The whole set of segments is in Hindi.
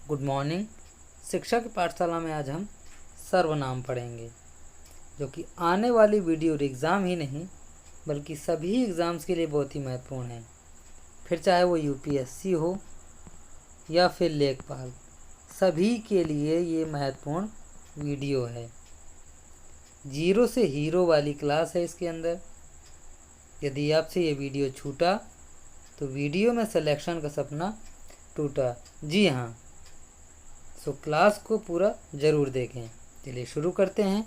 Good morning. शिक्षा की पाठशाला में आज हम सर्वनाम पढ़ेंगे, जो कि आने वाली वीडियो और एग्ज़ाम ही नहीं बल्कि सभी एग्ज़ाम्स के लिए बहुत ही महत्वपूर्ण है। फिर चाहे वो यूपीएससी हो या फिर लेखपाल, सभी के लिए ये महत्वपूर्ण वीडियो है। जीरो से हीरो वाली क्लास है इसके अंदर। यदि आपसे ये वीडियो छूटा तो वीडियो में सिलेक्शन का सपना टूटा। जी हाँ, सो क्लास को पूरा ज़रूर देखें। चलिए शुरू करते हैं।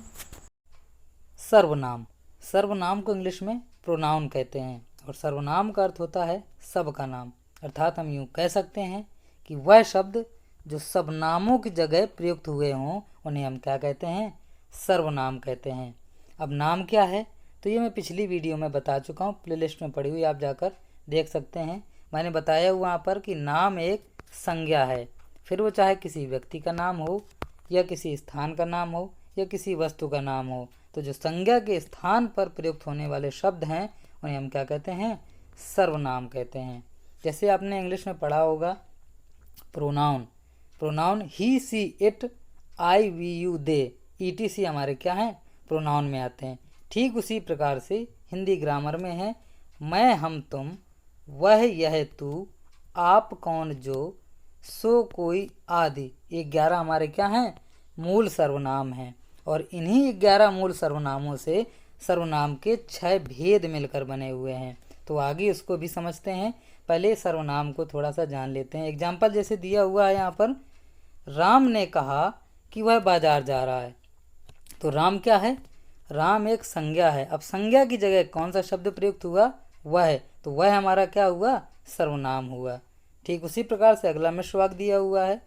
सर्वनाम। सर्वनाम को इंग्लिश में प्रोनाउन कहते हैं और सर्वनाम का अर्थ होता है सब का नाम। अर्थात हम यूँ कह सकते हैं कि वह शब्द जो सब नामों की जगह प्रयुक्त हुए हों उन्हें हम क्या कहते हैं? सर्वनाम कहते हैं। अब नाम क्या है तो ये मैं पिछली वीडियो में बता चुका हूँ, प्लेलिस्ट में पड़ी हुई, आप जाकर देख सकते हैं। मैंने बताया हुआ वहाँ पर कि नाम एक संज्ञा है, फिर वो चाहे किसी व्यक्ति का नाम हो या किसी स्थान का नाम हो या किसी वस्तु का नाम हो, तो जो संज्ञा के स्थान पर प्रयुक्त होने वाले शब्द हैं उन्हें हम क्या कहते हैं? सर्वनाम कहते हैं। जैसे आपने इंग्लिश में पढ़ा होगा pronoun. Pronoun he she it I we you they ETC हमारे क्या हैं? प्रोनाउन में आते हैं। ठीक उसी प्रकार से हिंदी ग्रामर में है मैं हम तुम, वह यह तू, आप कौन जो, सो कोई आदि। ये 11 हमारे क्या हैं? मूल सर्वनाम हैं। और इन्हीं 11 मूल सर्वनामों से सर्वनाम के 6 भेद मिलकर बने हुए हैं। तो आगे उसको भी समझते हैं। पहले सर्वनाम को थोड़ा सा जान लेते हैं। एग्जाम्पल जैसे दिया हुआ है यहाँ पर, राम ने कहा कि वह बाजार जा रहा है। तो राम क्या है? राम एक संज्ञा है। अब संज्ञा की जगह कौन सा शब्द प्रयुक्त हुआ? वह। तो वह हमारा क्या हुआ? सर्वनाम हुआ। ठीक उसी प्रकार से अगला मिश्र वाक्य दिया हुआ है,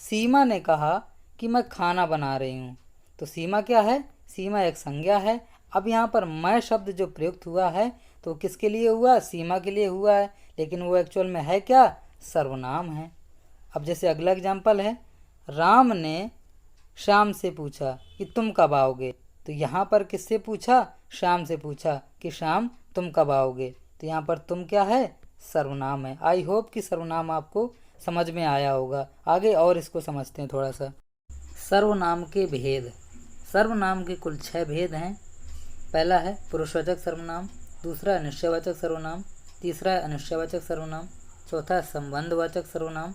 सीमा ने कहा कि मैं खाना बना रही हूँ। तो सीमा क्या है? सीमा एक संज्ञा है। अब यहाँ पर मैं शब्द जो प्रयुक्त हुआ है तो किसके लिए हुआ? सीमा के लिए हुआ है, लेकिन वो एक्चुअल में है क्या? सर्वनाम है। अब जैसे अगला एग्जाम्पल है, राम ने श्याम से पूछा कि तुम कब आओगे। तो यहाँ पर किससे पूछा? श्याम से पूछा कि श्याम तुम कब आओगे। तो यहाँ पर तुम क्या है? सर्वनाम है। आई होप कि सर्वनाम आपको समझ में आया होगा। आगे और इसको समझते हैं थोड़ा सा। सर्वनाम के भेद। सर्वनाम के कुल 6 भेद हैं। पहला है पुरुषवाचक सर्वनाम, दूसरा है निश्चयवाचक सर्वनाम, तीसरा है अनिश्चयवाचक सर्वनाम, चौथा है संबंधवाचक सर्वनाम,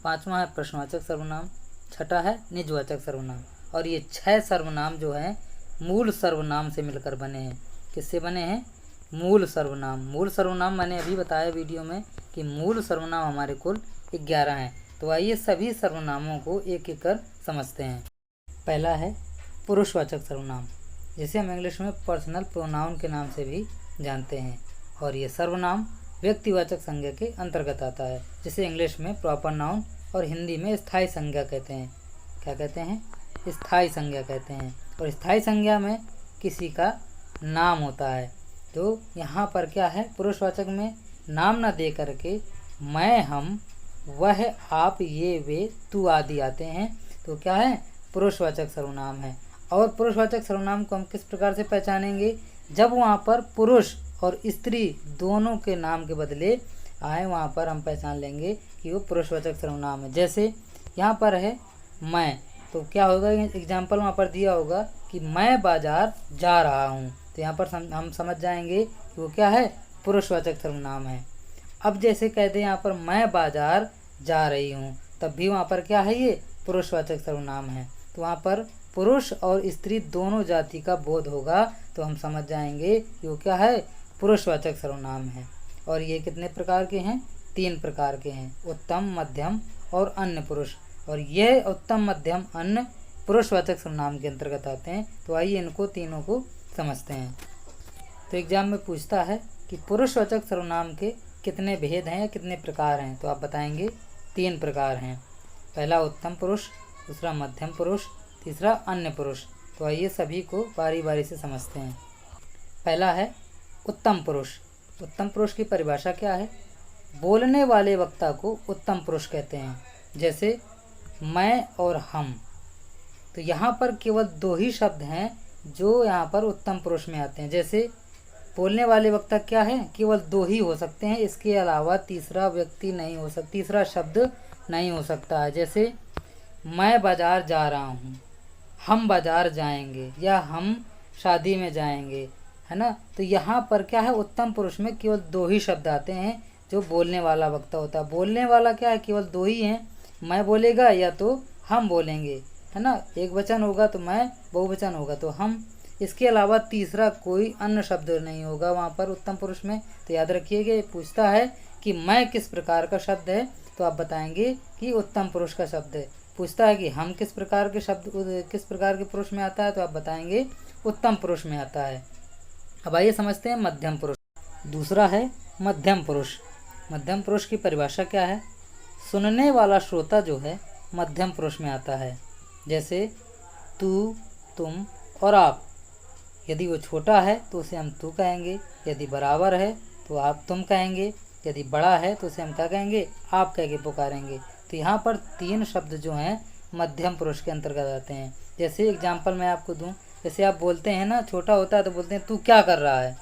पांचवा है प्रश्नवाचक सर्वनाम, छठा है निजवाचक सर्वनाम। और ये 6 सर्वनाम जो हैं मूल सर्वनाम से मिलकर बने हैं। किससे बने हैं? मूल सर्वनाम। मूल सर्वनाम मैंने अभी बताया वीडियो में कि मूल सर्वनाम हमारे कुल 11 हैं। तो आइए सभी सर्वनामों को एक एक कर समझते हैं। पहला है पुरुषवाचक सर्वनाम, जिसे हम इंग्लिश में पर्सनल प्रोनाउन के नाम से भी जानते हैं। और ये सर्वनाम व्यक्तिवाचक संज्ञा के अंतर्गत आता है, जिसे इंग्लिश में प्रॉपर नाउन और हिंदी में स्थायी संज्ञा कहते हैं। क्या कहते हैं? स्थायी संज्ञा कहते हैं। और स्थायी संज्ञा में किसी का नाम होता है। तो यहाँ पर क्या है? पुरुषवाचक में नाम न दे करके मैं, हम, वह, आप, ये, वे, तू आदि आते हैं। तो क्या है? पुरुषवाचक सर्वनाम है। और पुरुषवाचक सर्वनाम को हम किस प्रकार से पहचानेंगे? जब वहाँ पर पुरुष और स्त्री दोनों के नाम के बदले आए, वहाँ पर हम पहचान लेंगे कि वो पुरुषवाचक सर्वनाम है। जैसे यहाँ पर है मैं, तो क्या होगा? एग्जाम्पल वहाँ पर दिया होगा कि मैं बाजार जा रहा हूँ। तो यहाँ पर हम समझ जाएंगे कि वो क्या है? पुरुषवाचक सर्वनाम है। अब जैसे कहते हैं यहाँ पर मैं बाजार जा रही हूँ, तब भी वहाँ पर क्या है? ये पुरुषवाचक सर्वनाम है। तो वहाँ पर पुरुष और स्त्री दोनों जाति का बोध होगा, तो हम समझ जाएंगे कि वो क्या है? पुरुषवाचक सर्वनाम है। और ये कितने प्रकार के हैं? 3 प्रकार के हैं, उत्तम, मध्यम और अन्य पुरुष। और यह उत्तम, मध्यम, अन्य पुरुषवाचक सर्वनाम के अंतर्गत आते हैं। तो आइए इनको तीनों को समझते हैं। तो एग्जाम में पूछता है कि पुरुषवाचक सर्वनाम के कितने भेद हैं या कितने प्रकार हैं? तो आप बताएंगे 3 प्रकार हैं। पहला उत्तम पुरुष, दूसरा मध्यम पुरुष, तीसरा अन्य पुरुष। तो आइए सभी को बारी बारी से समझते हैं। पहला है उत्तम पुरुष। उत्तम पुरुष की परिभाषा क्या है? बोलने वाले वक्ता को उत्तम पुरुष कहते हैं। जैसे मैं और हम, तो यहाँ पर केवल 2 ही शब्द हैं जो यहाँ पर उत्तम पुरुष में आते हैं। जैसे बोलने वाले वक्ता क्या है? केवल 2 ही हो सकते हैं, इसके अलावा तीसरा व्यक्ति नहीं हो सकता, तीसरा शब्द नहीं हो सकता है। जैसे मैं बाजार जा रहा हूँ, हम बाजार जाएंगे या हम शादी में जाएंगे, है ना। तो यहाँ पर क्या है, उत्तम पुरुष में केवल दो ही शब्द आते हैं जो बोलने वाला वक्ता होता है। बोलने वाला क्या है, केवल दो ही हैं, मैं बोलेगा या तो हम बोलेंगे, है ना। एक वचन होगा तो मैं, बहुवचन होगा तो हम। इसके अलावा तीसरा कोई अन्य शब्द नहीं होगा वहाँ पर उत्तम पुरुष में। तो याद रखिएगा, ये पूछता है कि मैं किस प्रकार का शब्द है, तो आप बताएंगे कि उत्तम पुरुष का शब्द है। पूछता है कि हम किस प्रकार के शब्द, किस प्रकार के पुरुष में आता है, तो आप बताएंगे उत्तम पुरुष में आता है। अब आइए समझते हैं मध्यम पुरुष। दूसरा है मध्यम पुरुष। मध्यम पुरुष की परिभाषा क्या है, सुनने वाला श्रोता जो है मध्यम पुरुष में आता है। जैसे तू, तुम और आप। यदि वो छोटा है तो उसे हम तू कहेंगे, यदि बराबर है तो आप तुम कहेंगे, यदि बड़ा है तो उसे हम क्या कहेंगे, आप कह के पुकारेंगे। तो यहाँ पर तीन शब्द जो हैं मध्यम पुरुष के अंतर्गत आते हैं। जैसे एग्जाम्पल मैं आपको दूं, जैसे आप बोलते हैं ना, छोटा होता है तो बोलते हैं तू क्या कर रहा है,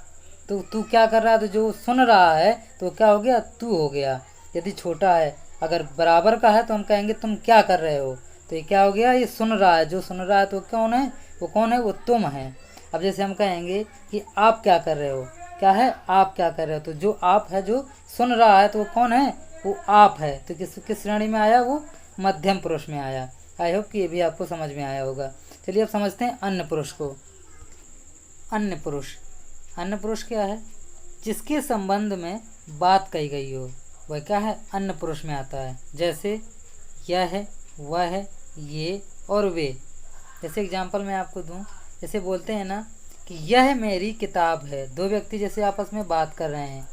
तो तू क्या कर रहा है, तो जो सुन रहा है तो क्या हो गया, तू हो गया। यदि छोटा है, अगर बराबर का है तो हम कहेंगे तुम क्या कर रहे हो, तो ये क्या हो गया, ये सुन रहा है, जो सुन रहा है तो कौन है, वो कौन है, वो तुम है। अब जैसे हम कहेंगे कि आप क्या कर रहे हो, क्या है, आप क्या कर रहे हो, तो जो आप है, जो सुन रहा है, तो वो कौन है, वो आप है। तो किस श्रेणी में आया, वो मध्यम पुरुष में आया। आई होप कि ये भी आपको समझ में आया होगा। चलिए अब समझते हैं अन्य पुरुष को। अन्य पुरुष, अन्य पुरुष क्या है, जिसके संबंध में बात कही गई हो वह क्या है, अन्य पुरुष में आता है। जैसे यह है, वह है, ये और वे। जैसे एग्जाम्पल मैं आपको दूं, जैसे बोलते हैं ना कि यह मेरी किताब है। दो व्यक्ति जैसे आपस में बात कर रहे हैं,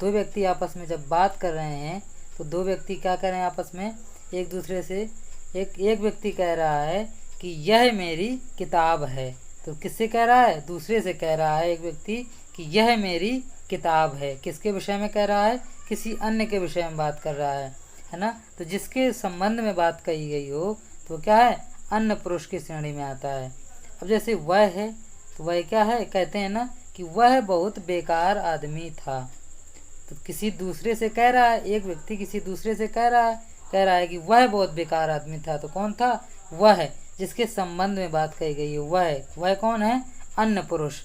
दो व्यक्ति आपस में जब बात कर रहे हैं तो दो व्यक्ति क्या कर रहे हैं आपस में, एक दूसरे से, एक व्यक्ति कह रहा है कि यह मेरी किताब है। तो किससे कह रहा है, दूसरे से कह रहा है एक व्यक्ति कि यह मेरी किताब है। किसके विषय में कह रहा है, किसी अन्य के विषय में बात कर रहा है ना। तो जिसके संबंध में बात कही गई हो तो क्या है, अन्य पुरुष की श्रेणी में आता है। अब जैसे वह है, तो वह क्या है, कहते हैं ना कि वह बहुत बेकार आदमी था। तो किसी दूसरे से कह रहा है, एक व्यक्ति किसी दूसरे से कह रहा है कि वह बहुत बेकार आदमी था। तो कौन था, वह है, जिसके संबंध में बात कही गई है वह कौन है, अन्य पुरुष।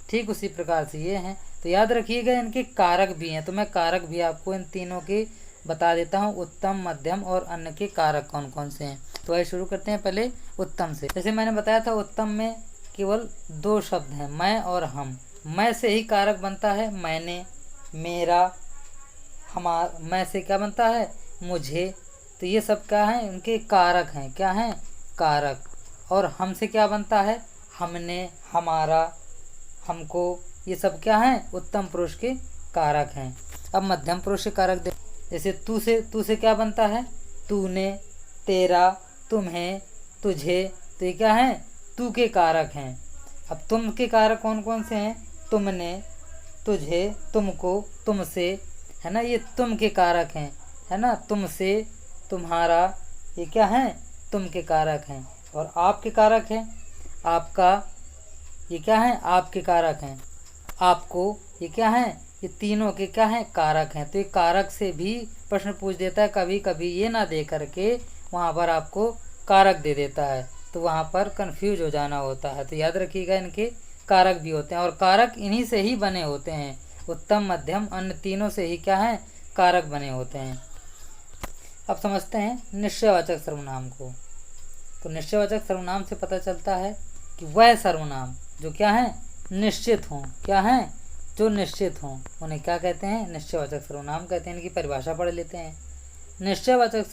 ठीक उसी प्रकार से ये हैं। तो याद रखिएगा इनके कारक भी हैं, तो मैं कारक भी आपको इन तीनों के बता देता हूँ, उत्तम, मध्यम और अन्य के कारक कौन कौन से हैं। तो आइए शुरू करते हैं पहले उत्तम से। जैसे मैंने बताया था, उत्तम में केवल दो शब्द हैं, मैं और हम। मैं से ही कारक बनता है, मैंने, मेरा, हमारा। मैं से क्या बनता है, मुझे। तो ये सब क्या हैं, इनके कारक हैं, क्या हैं, कारक। और हमसे क्या बनता है, हमने, हमारा, हमको। ये सब क्या हैं, उत्तम पुरुष के कारक हैं। अब मध्यम पुरुष के कारक देख, जैसे तू से क्या बनता है, तूने, तेरा, तुम्हें, तुझे। तो ये क्या हैं, तू के कारक हैं। अब तुम के कारक कौन कौन से हैं, तुमने, तुझे, तुमको, तुमसे, है ना। ये तुम के कारक हैं, है ना। तुमसे, तुम्हारा, ये क्या हैं, तुम के कारक हैं। और आपके कारक हैं, आपका, ये क्या हैं, आपके कारक हैं। आपको, ये क्या हैं, ये तीनों के क्या हैं, कारक हैं। तो ये कारक से भी प्रश्न पूछ देता है, कभी कभी ये ना दे करके वहाँ पर आपको कारक दे देता है, तो वहाँ पर कंफ्यूज हो जाना होता है। तो याद रखिएगा इनके कारक भी होते हैं, और कारक इन्हीं से ही बने होते हैं। उत्तम, मध्यम, अन्य तीनों से ही क्या हैं, कारक बने होते हैं। अब समझते हैं निश्चयवाचक सर्वनाम को। तो निश्चयवाचक सर्वनाम से पता चलता है कि वह सर्वनाम जो क्या है, निश्चित हों। क्या हैं, जो निश्चित हों, उन्हें क्या कहते हैं, निश्चयवाचक सर्वनाम कहते हैं। इनकी परिभाषा पढ़ लेते हैं। निश्चयवाचक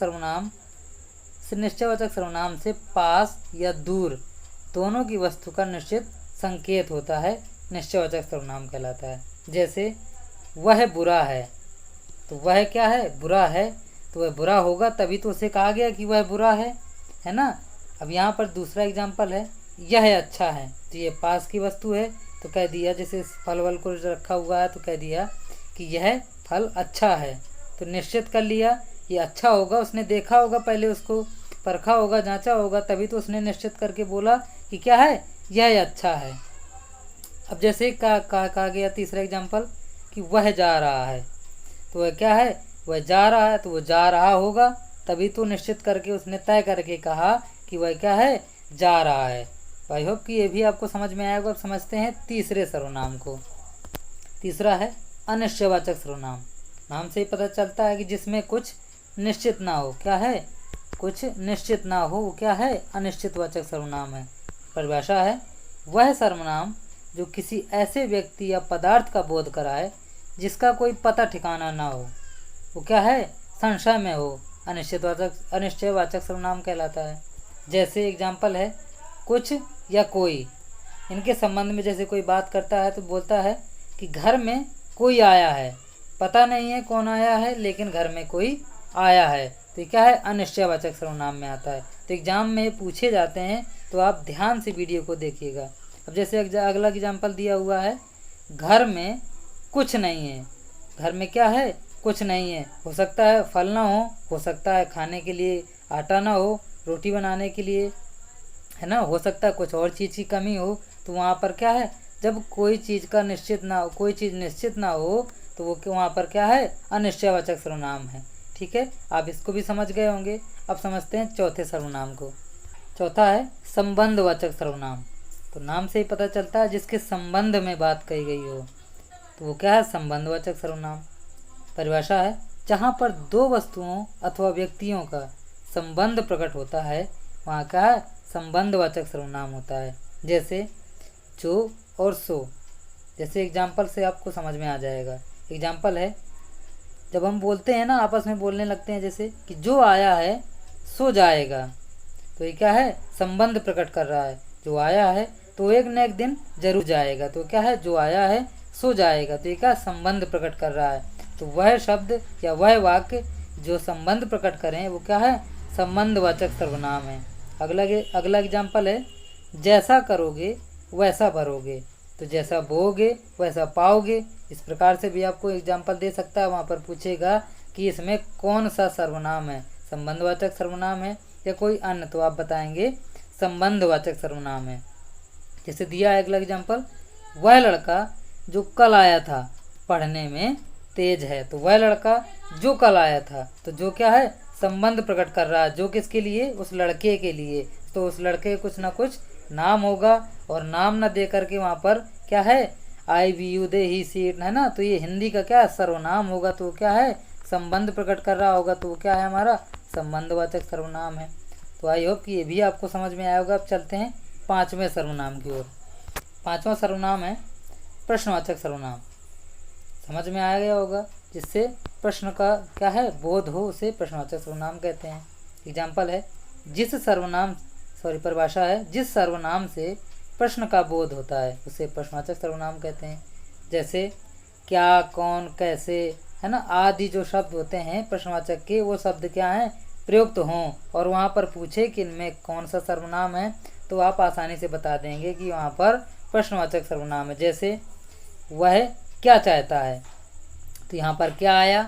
सर्वनाम से पास या दूर दोनों की वस्तु का निश्चित संकेत होता है, निश्चयवाचक सर्वनाम कहलाता है। जैसे वह बुरा है, तो वह क्या है, बुरा है। तो वह बुरा होगा तभी तो उसे कहा गया कि वह बुरा है ना। अब यहाँ पर दूसरा एग्जाम्पल है, यह अच्छा है। तो ये पास की वस्तु है, तो कह दिया, जैसे फल वल को रखा हुआ है तो कह दिया कि यह फल अच्छा है। तो निश्चित कर लिया, ये अच्छा होगा। उसने देखा होगा, पहले उसको परखा होगा, जांचा होगा, तभी तो उसने निश्चित करके बोला कि क्या है, यह अच्छा है। अब जैसे कहा गया तीसरा एग्जाम्पल कि वह जा रहा है, तो वह क्या है, वह जा रहा है। तो वह जा रहा होगा तभी तो निश्चित करके उसने तय करके कहा कि वह क्या है, जा रहा है। आई होप कि ये भी आपको समझ में आएगा। अब समझते हैं तीसरे सर्वनाम को। तीसरा है अनिश्चयवाचक सर्वनाम। नाम से ही पता चलता है कि जिसमें कुछ निश्चित ना हो। क्या है, कुछ निश्चित ना हो, वो क्या है, अनिश्चितवाचक सर्वनाम है। परिभाषा है वह सर्वनाम जो किसी ऐसे व्यक्ति या पदार्थ का बोध कराए जिसका कोई पता ठिकाना ना हो, वो क्या है, संशय में हो, अनिश्चयवाचक सर्वनाम कहलाता है। जैसे एग्जाम्पल है कुछ या कोई। इनके संबंध में जैसे कोई बात करता है तो बोलता है कि घर में कोई आया है, पता नहीं है कौन आया है लेकिन घर में कोई आया है, तो क्या है, अनिश्चयवाचक सर्वनाम में आता है। तो एग्जाम में पूछे जाते हैं तो आप ध्यान से वीडियो को देखिएगा। अब जैसे अगला एग्जाम्पल दिया हुआ है, घर में कुछ नहीं है। घर में क्या है, कुछ नहीं है। हो सकता है फल ना हो सकता है खाने के लिए आटा ना हो रोटी बनाने के लिए, है ना, हो सकता है कुछ और चीज़ की कमी हो। तो वहाँ पर क्या है, जब कोई चीज़ का निश्चित ना हो, कोई चीज़ निश्चित ना हो, तो वो वहाँ पर क्या है, अनिश्चयवाचक सर्वनाम है। ठीक है, आप इसको भी समझ गए होंगे। अब समझते हैं चौथे सर्वनाम को। चौथा है संबंधवाचक सर्वनाम। तो नाम से ही पता चलता है जिसके संबंध में बात कही गई हो, तो वो क्या है, संबंधवाचक सर्वनाम। परिभाषा है जहाँ पर दो वस्तुओं अथवा व्यक्तियों का संबंध प्रकट होता है वहाँ क्या है, संबंधवाचक सर्वनाम होता है। जैसे जो और सो, जैसे एग्जाम्पल से आपको समझ में आ जाएगा। एग्जाम्पल है जब हम बोलते हैं ना, आपस में बोलने लगते हैं जैसे कि जो आया है सो जाएगा, तो ये क्या है, संबंध प्रकट कर रहा है। जो आया है तो एक न एक दिन जरूर जाएगा, तो क्या है, जो आया है सो जाएगा, तो ये क्या, संबंध प्रकट कर रहा है। तो वह शब्द या वह वाक्य जो संबंध प्रकट करें वो क्या है, संबंधवाचक सर्वनाम है। अगला एग्जाम्पल है जैसा करोगे वैसा भरोगे, तो जैसा बोओगे वैसा पाओगे। इस प्रकार से भी आपको एग्जाम्पल दे सकता है। वहाँ पर पूछेगा कि इसमें कौन सा सर्वनाम है, संबंधवाचक सर्वनाम है या कोई अन्य, तो आप बताएंगे संबंधवाचक सर्वनाम है। जैसे दिया है अगला एग्जाम्पल, वह लड़का जो कल आया था पढ़ने में तेज है, तो वह लड़का जो कल आया था, तो जो क्या है, संबंध प्रकट कर रहा है। जो किसके लिए, उस लड़के के लिए, तो उस लड़के कुछ ना कुछ नाम होगा, और नाम ना दे करके वहाँ पर क्या है, I we you they he she it, है ना, तो ये हिंदी का क्या सर्वनाम होगा, तो क्या है, संबंध प्रकट कर रहा होगा, तो वो क्या है, हमारा संबंधवाचक सर्वनाम है। तो आई होप कि ये भी आपको समझ में आया होगा। अब चलते हैं पांचवें सर्वनाम की ओर। पांचवा सर्वनाम है प्रश्नवाचक सर्वनाम। समझ में आ गया होगा, जिससे प्रश्न का क्या है, बोध हो, उसे प्रश्नवाचक सर्वनाम कहते हैं। एग्जाम्पल है परिभाषा है जिस सर्वनाम से प्रश्न का बोध होता है उसे प्रश्नवाचक सर्वनाम कहते हैं। जैसे क्या, कौन, कैसे, है ना, आदि जो शब्द होते हैं प्रश्नवाचक के, वो शब्द क्या हैं, प्रयुक्त हों और वहाँ पर पूछे कि इनमें कौन सा सर्वनाम है, तो आप आसानी से बता देंगे कि वहाँ पर प्रश्नवाचक सर्वनाम है। जैसे वह क्या चाहता है, तो यहाँ पर क्या आया,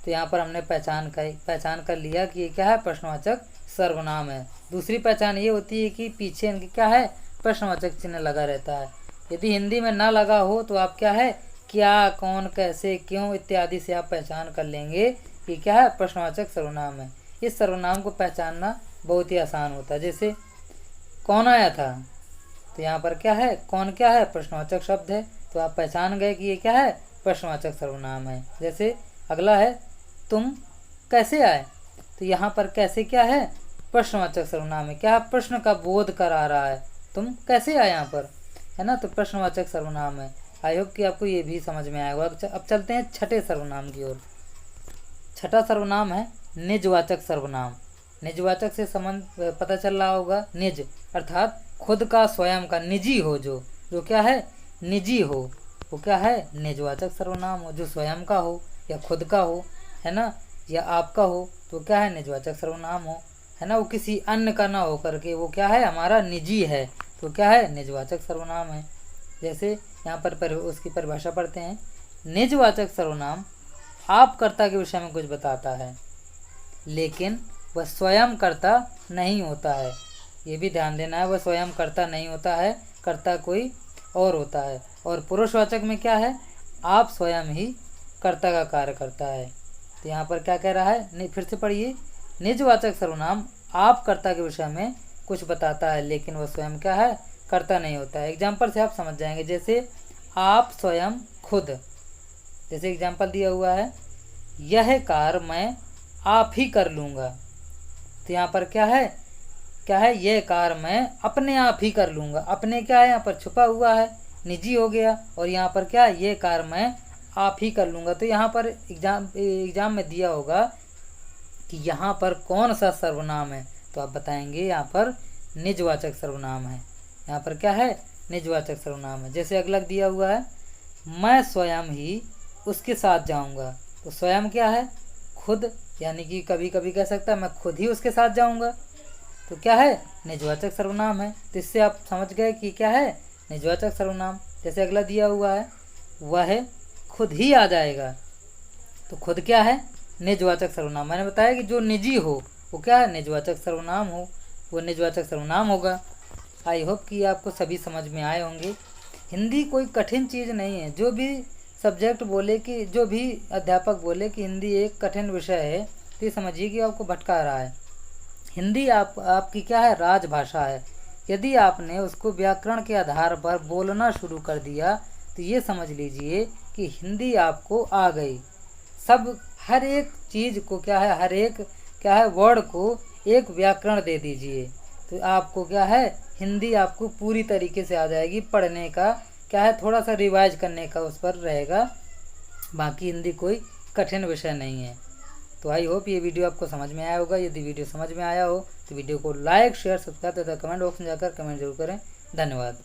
तो यहाँ पर हमने पहचान कर लिया कि ये क्या है, प्रश्नवाचक सर्वनाम है। दूसरी पहचान ये होती है कि पीछे इनके क्या है, प्रश्नवाचक चिन्ह लगा रहता है। यदि हिंदी में ना लगा हो तो आप क्या है, क्या, कौन, कैसे, क्यों इत्यादि से आप पहचान कर लेंगे कि क्या है, प्रश्नवाचक सर्वनाम है। इस सर्वनाम को पहचानना बहुत ही आसान होता है। जैसे कौन आया था, तो यहाँ पर क्या है, कौन क्या है, प्रश्नवाचक शब्द है, तो आप पहचान गए कि ये क्या है, प्रश्नवाचक सर्वनाम है। जैसे अगला है तुम कैसे आए, तो यहाँ पर कैसे क्या है, प्रश्नवाचक सर्वनाम है। क्या, प्रश्न का बोध करा रहा है, तुम कैसे आए यहाँ पर, है ना, तो प्रश्नवाचक सर्वनाम है। आई होप कि आपको ये भी समझ में आएगा। अब चलते हैं छठे सर्वनाम की ओर। छठा सर्वनाम है निजवाचक सर्वनाम। निजवाचक से संबंध पता चल रहा होगा, निज अर्थात खुद का, स्वयं का, निजी हो, जो क्या है, निजी हो, वो क्या है, निजवाचक सर्वनाम हो। जो स्वयं का हो या खुद का हो, है ना, या आपका हो, तो क्या है, निजवाचक सर्वनाम हो, है ना, वो किसी अन्य का ना हो करके वो क्या है, हमारा निजी है, तो क्या है, निजवाचक सर्वनाम है। जैसे यहाँ पर उसकी परिभाषा पढ़ते हैं, निजवाचक सर्वनाम आप कर्ता के विषय में कुछ बताता है लेकिन वह स्वयं कर्ता नहीं होता है। ये भी ध्यान देना है, वह स्वयं कर्ता नहीं होता है, कर्ता कोई और होता है। और पुरुषवाचक में क्या है, आप स्वयं ही कर्ता का कार्य करता है। तो यहाँ पर क्या कह रहा है, नहीं, फिर से पढ़िए, निजवाचक सर्वनाम आप कर्ता के विषय में कुछ बताता है, लेकिन वह स्वयं क्या है, कर्ता नहीं होता है। एग्जाम्पल से आप समझ जाएंगे, जैसे आप स्वयं खुद, जैसे एग्जाम्पल दिया हुआ है, यह कार्य मैं आप ही कर लूँगा। तो यहाँ पर क्या है, यह कार्य मैं अपने आप ही कर लूँगा। अपने क्या है, यहाँ पर छुपा हुआ है, निजी हो गया, और यहाँ पर क्या है, ये कार्य मैं आप ही कर लूँगा। तो यहाँ पर एग्जाम में दिया होगा कि यहाँ पर कौन सा सर्वनाम है, तो आप बताएंगे यहाँ पर निजवाचक सर्वनाम है। यहाँ पर क्या है, निजवाचक सर्वनाम है। जैसे अगला दिया हुआ है, मैं स्वयं ही उसके साथ जाऊँगा। तो स्वयं क्या है, खुद, यानी कि कभी कभी कह सकता है मैं खुद ही उसके साथ जाऊँगा। तो क्या है, निजवाचक सर्वनाम है। तो इससे आप समझ गए कि क्या है, निजवाचक सर्वनाम। जैसे अगला दिया हुआ है, वह खुद ही आ जाएगा। तो खुद क्या है, निजवाचक सर्वनाम। मैंने बताया कि जो निजी हो वो क्या है, निजवाचक सर्वनाम हो, वो निजवाचक सर्वनाम होगा। आई होप कि आपको सभी समझ में आए होंगे। हिंदी कोई कठिन चीज़ नहीं है। जो भी सब्जेक्ट बोले कि, जो भी अध्यापक बोले कि हिंदी एक कठिन विषय है, तो ये समझिए कि आपको भटका रहा है। हिंदी आपकी क्या है, राजभाषा है। यदि आपने उसको व्याकरण के आधार पर बोलना शुरू कर दिया तो ये समझ लीजिए कि हिंदी आपको आ गई। सब हर एक चीज़ को क्या है, हर एक क्या है, वर्ड को एक व्याकरण दे दीजिए, तो आपको क्या है, हिंदी आपको पूरी तरीके से आ जाएगी। पढ़ने का क्या है, थोड़ा सा रिवाइज करने का उस पर रहेगा, बाकी हिंदी कोई कठिन विषय नहीं है। तो आई होप ये वीडियो आपको समझ में आया होगा। यदि वीडियो समझ में आया हो तो वीडियो को लाइक, शेयर, सब्सक्राइब तथा कमेंट बॉक्स में जाकर कमेंट जरूर करें। धन्यवाद।